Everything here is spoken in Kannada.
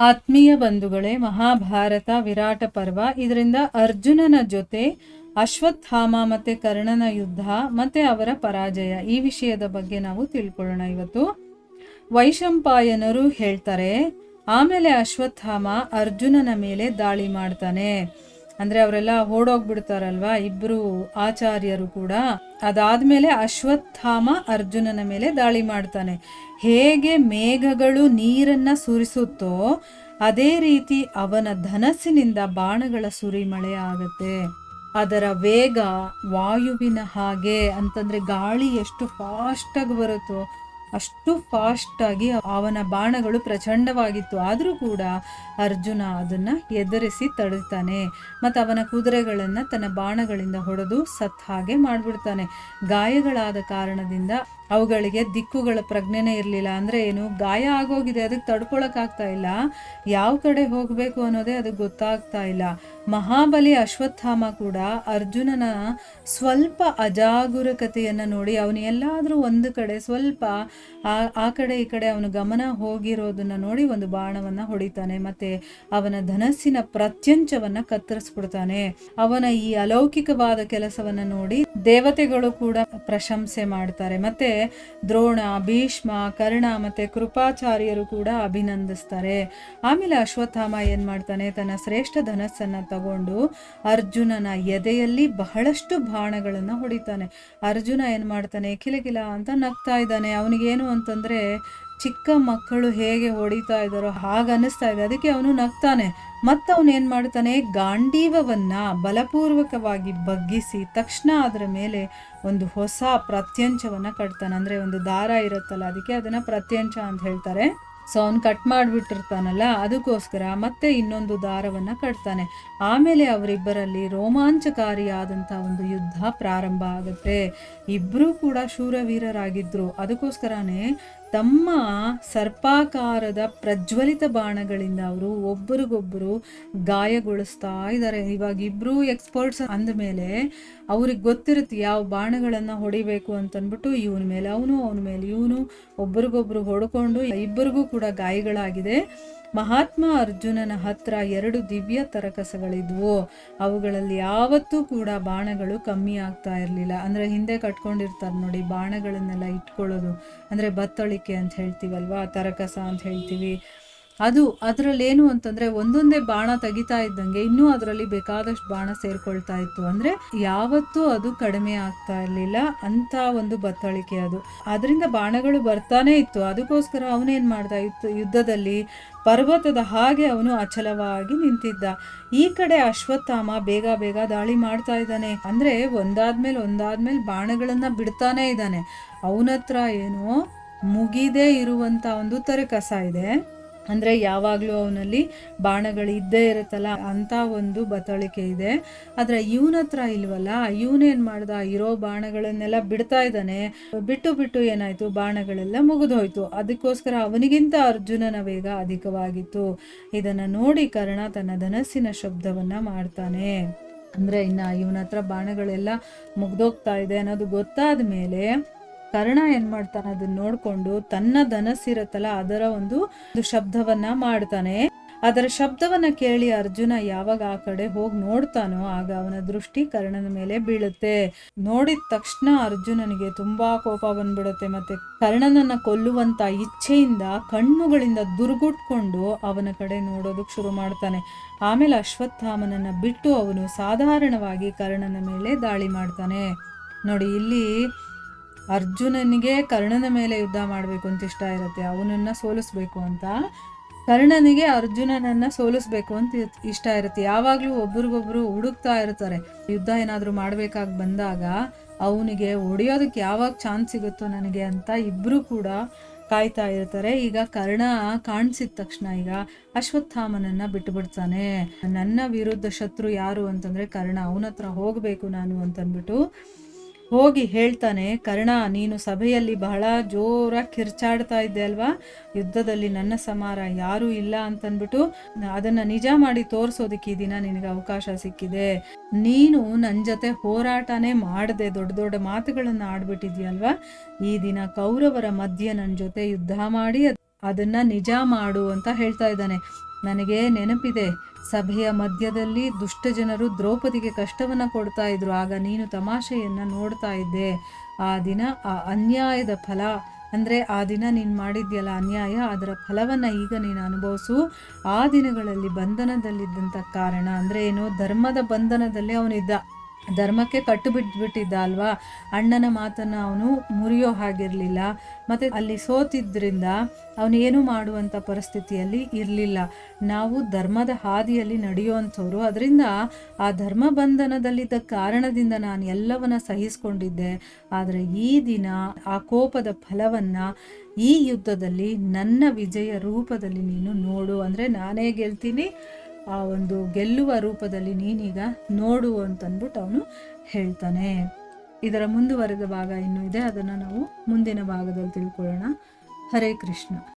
ಆತ್ಮೀಯ ಬಂಧುಗಳೇ, ಮಹಾಭಾರತ ವಿರಾಟ ಪರ್ವ. ಇದರಿಂದ ಅರ್ಜುನನ ಜೊತೆ ಅಶ್ವತ್ಥಾಮ ಮತ್ತೆ ಕರ್ಣನ ಯುದ್ಧ ಮತ್ತೆ ಅವರ ಪರಾಜಯ, ಈ ವಿಷಯದ ಬಗ್ಗೆ ನಾವು ತಿಳ್ಕೊಳ್ಳೋಣ ಇವತ್ತು. ವೈಶಂಪಾಯನರು ಹೇಳ್ತಾರೆ, ಆಮೇಲೆ ಅಶ್ವತ್ಥಾಮ ಅರ್ಜುನನ ಮೇಲೆ ದಾಳಿ ಮಾಡ್ತಾನೆ. ಅಂದ್ರೆ ಅವರೆಲ್ಲ ಓಡೋಗ್ಬಿಡ್ತಾರಲ್ವಾ, ಇಬ್ರು ಆಚಾರ್ಯರು ಕೂಡ. ಅದಾದ್ಮೇಲೆ ಅಶ್ವತ್ಥಾಮ ಅರ್ಜುನನ ಮೇಲೆ ದಾಳಿ ಮಾಡ್ತಾನೆ. ಹೇಗೆ ಮೇಘಗಳು ನೀರನ್ನ ಸುರಿಸುತ್ತೋ ಅದೇ ರೀತಿ ಅವನ ಧನಸ್ಸಿನಿಂದ ಬಾಣಗಳ ಸುರಿಮಳೆ ಆಗುತ್ತೆ. ಅದರ ವೇಗ ವಾಯುವಿನ ಹಾಗೆ, ಅಂತಂದ್ರೆ ಗಾಳಿ ಎಷ್ಟು ಫಾಸ್ಟ್ ಆಗಿ ಬರುತ್ತೋ ಅಷ್ಟು ಫಾಸ್ಟ್ ಆಗಿ ಅವನ ಬಾಣಗಳು ಪ್ರಚಂಡವಾಗಿತ್ತು. ಆದರೂ ಕೂಡ ಅರ್ಜುನ ಅದನ್ನ ಎದುರಿಸಿ ತಡೆತಾನೆ. ಮತ್ತು ಅವನ ಕುದುರೆಗಳನ್ನ ತನ್ನ ಬಾಣಗಳಿಂದ ಹೊಡೆದು ಸತ್ ಹಾಗೆ ಮಾಡ್ಬಿಡ್ತಾನೆ. ಗಾಯಗಳಾದ ಕಾರಣದಿಂದ ಅವುಗಳಿಗೆ ದಿಕ್ಕುಗಳ ಪ್ರಜ್ಞೆನೇ ಇರಲಿಲ್ಲ. ಅಂದ್ರೆ ಏನು, ಗಾಯ ಆಗೋಗಿದೆ, ಅದಕ್ಕೆ ತಡ್ಕೊಳಕ್ಕಾಗ್ತಾ ಇಲ್ಲ, ಯಾವ ಕಡೆ ಹೋಗ್ಬೇಕು ಅನ್ನೋದೇ ಅದಕ್ಕೆ ಗೊತ್ತಾಗ್ತಾ ಇಲ್ಲ. ಮಹಾಬಲಿ ಅಶ್ವತ್ಥಾಮ ಕೂಡ ಅರ್ಜುನನ ಸ್ವಲ್ಪ ಅಜಾಗರೂಕತೆಯನ್ನ ನೋಡಿ ಅವನು ಎಲ್ಲಾದ್ರೂ ಒಂದು ಕಡೆ ಸ್ವಲ್ಪ ಆ ಕಡೆ ಈ ಕಡೆ ಅವನು ಗಮನ ಹೋಗಿರೋದನ್ನ ನೋಡಿ ಒಂದು ಬಾಣವನ್ನ ಹೊಡಿತಾನೆ. ಮತ್ತೆ ಅವನ ಧನಸ್ಸಿನ ಪ್ರತ್ಯಂಚವನ್ನ ಕತ್ತರಿಸ್ಬಿಡ್ತಾನೆ. ಅವನ ಈ ಅಲೌಕಿಕವಾದ ಕೆಲಸವನ್ನ ನೋಡಿ ದೇವತೆಗಳು ಕೂಡ ಪ್ರಶಂಸೆ ಮಾಡ್ತಾರೆ. ಮತ್ತೆ ದ್ರೋಣ, ಭೀಷ್ಮ, ಕರ್ಣ ಮತ್ತೆ ಕೃಪಾಚಾರ್ಯರು ಕೂಡ ಅಭಿನಂದಿಸ್ತಾರೆ. ಆಮೇಲೆ ಅಶ್ವತ್ಥಾಮ ಏನ್ ಮಾಡ್ತಾನೆ, ತನ್ನ ಶ್ರೇಷ್ಠ ಧನಸ್ಸನ್ನ ತಗೊಂಡು ಅರ್ಜುನನ ಎದೆಯಲ್ಲಿ ಬಹಳಷ್ಟು ಬಾಣಗಳನ್ನ ಹೊಡಿತಾನೆ. ಅರ್ಜುನ ಏನ್ ಮಾಡ್ತಾನೆ, ಕಿಲಕಿಲ ಅಂತ ನಗ್ತಾ ಇದ್ದಾನೆ. ಅವನಿಗೇನು ಅಂತಂದ್ರೆ ಚಿಕ್ಕ ಮಕ್ಕಳು ಹೇಗೆ ಹೊಡಿತಾ ಇದ್ದಾರೋ ಹಾಗ ಅನಿಸ್ತಾ ಇದೆ, ಅದಕ್ಕೆ ಅವನು ನಗ್ತಾನೆ. ಅವನು ಏನ್ ಮಾಡ್ತಾನೆ, ಗಾಂಡೀವವನ್ನ ಬಲಪೂರ್ವಕವಾಗಿ ಬಗ್ಗಿಸಿ ತಕ್ಷಣ ಅದರ ಮೇಲೆ ಒಂದು ಹೊಸ ಪ್ರತ್ಯಂಚವನ್ನ ಕಟ್ತಾನೆ. ಅಂದ್ರೆ ಒಂದು ದಾರ ಇರುತ್ತಲ್ಲ, ಅದಕ್ಕೆ ಅದನ್ನ ಪ್ರತ್ಯಂಚ ಅಂತ ಹೇಳ್ತಾರೆ. ಸೊ ಅವನು ಕಟ್ ಮಾಡಿಬಿಟ್ಟಿರ್ತಾನಲ್ಲ, ಅದಕ್ಕೋಸ್ಕರ ಮತ್ತೆ ಇನ್ನೊಂದು ದಾರವನ್ನ ಕಟ್ತಾನೆ. ಆಮೇಲೆ ಅವರಿಬ್ಬರಲ್ಲಿ ರೋಮಾಂಚಕಾರಿಯಾದಂಥ ಒಂದು ಯುದ್ಧ ಪ್ರಾರಂಭ ಆಗುತ್ತೆ. ಇಬ್ಬರೂ ಕೂಡ ಶೂರವೀರರಾಗಿದ್ರು. ಅದಕ್ಕೋಸ್ಕರನೇ ತಮ್ಮ ಸರ್ಪಾಕಾರದ ಪ್ರಜ್ವಲಿತ ಬಾಣಗಳಿಂದ ಅವರು ಒಬ್ಬರಿಗೊಬ್ಬರು ಗಾಯಗೊಳಿಸ್ತಾ ಇದ್ದಾರೆ. ಇವಾಗ ಇಬ್ರು ಎಕ್ಸ್ಪರ್ಟ್ಸ್ ಅಂದಮೇಲೆ ಅವ್ರಿಗೆ ಗೊತ್ತಿರುತ್ತೆ ಯಾವ ಬಾಣಗಳನ್ನ ಹೊಡಿಬೇಕು ಅಂತನ್ಬಿಟ್ಟು. ಇವನ ಮೇಲೆ ಅವನು, ಅವನ ಮೇಲೆ ಇವನು, ಒಬ್ರಿಗೊಬ್ರು ಹೊಡ್ಕೊಂಡು ಇಬ್ಬರಿಗೂ ಕೂಡ ಗಾಯಗಳಾಗಿದೆ. ಮಹಾತ್ಮ ಅರ್ಜುನನ ಹತ್ರ 2 ದಿವ್ಯ ತರಕಸಗಳಿದ್ವು. ಅವುಗಳಲ್ಲಿ ಯಾವತ್ತೂ ಕೂಡ ಬಾಣಗಳು ಕಮ್ಮಿ ಆಗ್ತಾ ಇರಲಿಲ್ಲ. ಅಂದ್ರೆ ಹಿಂದೆ ಕಟ್ಕೊಂಡಿರ್ತಾರೆ ನೋಡಿ ಬಾಣಗಳನ್ನೆಲ್ಲ ಇಟ್ಕೊಳ್ಳೋದು, ಅಂದ್ರೆ ಬತ್ತಳಿಕೆ ಅಂತ ಹೇಳ್ತೀವಲ್ವಾ, ತರಕಸ ಅಂತ ಹೇಳ್ತೀವಿ. ಅದರಲ್ಲೇನು ಅಂತಂದ್ರೆ ಒಂದೊಂದೇ ಬಾಣ ತೆಗಿತಾ ಇದ್ದಂಗೆ ಇನ್ನೂ ಅದರಲ್ಲಿ ಬೇಕಾದಷ್ಟು ಬಾಣ ಸೇರ್ಕೊಳ್ತಾ ಇತ್ತು. ಅಂದ್ರೆ ಯಾವತ್ತೂ ಅದು ಕಡಿಮೆ ಆಗ್ತಾ ಇರ್ಲಿಲ್ಲ ಅಂತ ಒಂದು ಬತ್ತಳಿಕೆ ಅದು. ಅದರಿಂದ ಬಾಣಗಳು ಬರ್ತಾನೆ ಇತ್ತು. ಅದಕ್ಕೋಸ್ಕರ ಅವನೇನ್ ಮಾಡ್ದ, ಯುದ್ಧದಲ್ಲಿ ಪರ್ವತದ ಹಾಗೆ ಅವನು ಅಚಲವಾಗಿ ನಿಂತಿದ್ದ. ಈ ಕಡೆ ಅಶ್ವತ್ಥಾಮ ಬೇಗ ಬೇಗ ದಾಳಿ ಮಾಡ್ತಾ ಇದ್ದಾನೆ. ಅಂದ್ರೆ ಒಂದಾದ್ಮೇಲೆ ಬಾಣಗಳನ್ನ ಬಿಡ್ತಾನೆ ಇದ್ದಾನೆ. ಅವನತ್ರ ಏನೋ ಮುಗಿದೇ ಇರುವಂತ ಒಂದು ತರಕಸ ಇದೆ. ಅಂದ್ರೆ ಯಾವಾಗ್ಲೂ ಅವನಲ್ಲಿ ಬಾಣಗಳು ಇದ್ದೇ ಇರುತ್ತಲ್ಲ ಅಂತ ಒಂದು ಬತ್ತಳಿಕೆ ಇದೆ. ಆದ್ರೆ ಇವನ ಹತ್ರ ಇಲ್ವಲ್ಲ, ಇವನೇನ್ ಮಾಡ್ದ, ಇರೋ ಬಾಣಗಳನ್ನೆಲ್ಲ ಬಿಡ್ತಾ ಇದ್ದಾನೆ. ಬಿಟ್ಟು ಏನಾಯ್ತು, ಬಾಣಗಳೆಲ್ಲ ಮುಗಿದೋಯ್ತು. ಅದಕ್ಕೋಸ್ಕರ ಅವನಿಗಿಂತ ಅರ್ಜುನನ ವೇಗ ಅಧಿಕವಾಗಿತ್ತು. ಇದನ್ನ ನೋಡಿ ಕರ್ಣ ತನ್ನ ಧನಸ್ಸಿನ ಶಬ್ದವನ್ನ ಮಾಡ್ತಾನೆ. ಅಂದ್ರೆ ಇನ್ನ ಇವನ ಹತ್ರ ಬಾಣಗಳೆಲ್ಲ ಮುಗ್ದೋಗ್ತಾ ಇದೆ ಅನ್ನೋದು ಗೊತ್ತಾದ ಮೇಲೆ ಕರ್ಣ ಏನ್ ಮಾಡ್ತಾನೆ, ಅದನ್ನ ನೋಡ್ಕೊಂಡು ತನ್ನ ಧನಸ್ಸಿರತ್ತಲ್ಲ ಅದರ ಒಂದು ಶಬ್ದವನ್ನ ಮಾಡ್ತಾನೆ. ಅದರ ಶಬ್ದವನ್ನ ಕೇಳಿ ಅರ್ಜುನ ಯಾವಾಗ ಆ ಕಡೆ ಹೋಗಿ ನೋಡ್ತಾನೋ ಆಗ ಅವನ ದೃಷ್ಟಿ ಕರ್ಣನ ಮೇಲೆ ಬೀಳುತ್ತೆ. ನೋಡಿದ ತಕ್ಷಣ ಅರ್ಜುನನಿಗೆ ತುಂಬಾ ಕೋಪ ಬಂದ್ಬಿಡುತ್ತೆ. ಮತ್ತೆ ಕರ್ಣನನ್ನ ಕೊಲ್ಲುವಂತ ಇಚ್ಛೆಯಿಂದ ಕಣ್ಣುಗಳಿಂದ ದುರ್ಗುಟ್ಕೊಂಡು ಅವನ ಕಡೆ ನೋಡೋದಕ್ಕೆ ಶುರು ಮಾಡ್ತಾನೆ. ಆಮೇಲೆ ಅಶ್ವತ್ಥಾಮನನ್ನ ಬಿಟ್ಟು ಅವನು ಸಾಧಾರಣವಾಗಿ ಕರ್ಣನ ಮೇಲೆ ದಾಳಿ ಮಾಡ್ತಾನೆ. ನೋಡಿ, ಇಲ್ಲಿ ಅರ್ಜುನನಿಗೆ ಕರ್ಣನ ಮೇಲೆ ಯುದ್ಧ ಮಾಡಬೇಕು ಅಂತ ಇಷ್ಟ ಇರುತ್ತೆ, ಅವನನ್ನ ಸೋಲಿಸ್ಬೇಕು ಅಂತ. ಕರ್ಣನಿಗೆ ಅರ್ಜುನನನ್ನ ಸೋಲಿಸ್ಬೇಕು ಅಂತ ಇಷ್ಟ ಇರುತ್ತೆ. ಯಾವಾಗ್ಲೂ ಒಬ್ರಿಗೊಬ್ರು ಹುಡುಕ್ತಾ ಇರ್ತಾರೆ. ಯುದ್ಧ ಏನಾದ್ರೂ ಮಾಡ್ಬೇಕಾಗಿ ಬಂದಾಗ ಅವನಿಗೆ ಹೊಡಿಯೋದಕ್ಕೆ ಯಾವಾಗ ಚಾನ್ಸ್ ಸಿಗುತ್ತೋ ನನಗೆ ಅಂತ ಇಬ್ರು ಕೂಡ ಕಾಯ್ತಾ ಇರ್ತಾರೆ. ಈಗ ಕರ್ಣ ಕಾಣಿಸಿದ ತಕ್ಷಣ ಈಗ ಅಶ್ವತ್ಥಾಮನನ್ನ ಬಿಟ್ಬಿಡ್ತಾನೆ. ನನ್ನ ವಿರುದ್ಧ ಶತ್ರು ಯಾರು ಅಂತಂದ್ರೆ ಕರ್ಣ, ಅವನ ಹತ್ರ ಹೋಗ್ಬೇಕು ನಾನು ಅಂತನ್ಬಿಟ್ಟು ಹೋಗಿ ಹೇಳ್ತಾನೆ. ಕರ್ಣ, ನೀನು ಸಭೆಯಲ್ಲಿ ಬಹಳ ಜೋರಾಗಿ ಕಿರ್ಚಾಡ್ತಾ ಇದ್ದೆ ಅಲ್ವಾ, ಯುದ್ಧದಲ್ಲಿ ನನ್ನ ಸಮಾರ ಯಾರೂ ಇಲ್ಲ ಅಂತನ್ಬಿಟ್ಟು ಅದನ್ನ ನಿಜ ಮಾಡಿ ತೋರಿಸೋದಕ್ಕೆ ಈ ದಿನ ನಿನಗೆ ಅವಕಾಶ ಸಿಕ್ಕಿದೆ. ನೀನು ನನ್ನ ಜೊತೆ ಹೋರಾಟನೇ ಮಾಡದೆ ದೊಡ್ಡ ದೊಡ್ಡ ಮಾತುಗಳನ್ನ ಆಡ್ಬಿಟ್ಟಿದ್ಯಲ್ವಾ, ಈ ದಿನ ಕೌರವರ ಮಧ್ಯೆ ನನ್ನ ಜೊತೆ ಯುದ್ಧ ಮಾಡಿ ಅದನ್ನ ನಿಜ ಮಾಡು ಅಂತ ಹೇಳ್ತಾ ಇದ್ದಾನೆ. ನನಗೆ ನೆನಪಿದೆ, ಸಭೆಯ ಮಧ್ಯದಲ್ಲಿ ದುಷ್ಟ ಜನರು ದ್ರೌಪದಿಗೆ ಕಷ್ಟವನ್ನು ಕೊಡ್ತಾ ಇದ್ರು. ಆಗ ನೀನು ತಮಾಷೆಯನ್ನು ನೋಡ್ತಾ ಇದ್ದೆ. ಆ ದಿನ ಆ ಅನ್ಯಾಯದ ಫಲ ಅಂದರೆ ಆ ದಿನ ನೀನು ಮಾಡಿದ್ಯಲ್ಲ ಅನ್ಯಾಯ, ಅದರ ಫಲವನ್ನು ಈಗ ನೀನು ಅನುಭವಿಸು. ಆ ದಿನಗಳಲ್ಲಿ ಬಂಧನದಲ್ಲಿದ್ದಂಥ ಕಾರಣ ಅಂದರೆ ಏನು, ಧರ್ಮದ ಬಂಧನದಲ್ಲಿ ಅವನಿದ್ದ, ಧರ್ಮಕ್ಕೆ ಕಟ್ಟು ಬಿಟ್ಬಿಟ್ಟಿದ್ದ ಅಲ್ವಾ. ಅಣ್ಣನ ಮಾತನ್ನು ಅವನು ಮುರಿಯೋ ಹಾಗಿರಲಿಲ್ಲ. ಮತ್ತು ಅಲ್ಲಿ ಸೋತಿದ್ದರಿಂದ ಅವನು ಏನು ಮಾಡುವಂಥ ಪರಿಸ್ಥಿತಿಯಲ್ಲಿ ಇರಲಿಲ್ಲ. ನಾವು ಧರ್ಮದ ಹಾದಿಯಲ್ಲಿ ನಡೆಯುವಂಥವ್ರು. ಅದರಿಂದ ಆ ಧರ್ಮ ಬಂಧನದಲ್ಲಿದ್ದ ಕಾರಣದಿಂದ ನಾನು ಎಲ್ಲವನ್ನ ಸಹಿಸ್ಕೊಂಡಿದ್ದೆ. ಆದರೆ ಈ ದಿನ ಆ ಕೋಪದ ಫಲವನ್ನು ಈ ಯುದ್ಧದಲ್ಲಿ ನನ್ನ ವಿಜಯ ರೂಪದಲ್ಲಿ ನೀನು ನೋಡು. ಅಂದರೆ ನಾನೇ ಗೆಲ್ತೀನಿ, ಆ ಒಂದು ಗೆಲ್ಲುವ ರೂಪದಲ್ಲಿ ನೀನೀಗ ನೋಡು ಅಂತಂದ್ಬಿಟ್ಟು ಅವನು ಹೇಳ್ತಾನೆ. ಇದರ ಮುಂದುವರೆದ ಭಾಗ ಇನ್ನೂ ಇದೆ, ಅದನ್ನು ನಾವು ಮುಂದಿನ ಭಾಗದಲ್ಲಿ ತಿಳ್ಕೊಳ್ಳೋಣ. ಹರೇ ಕೃಷ್ಣ.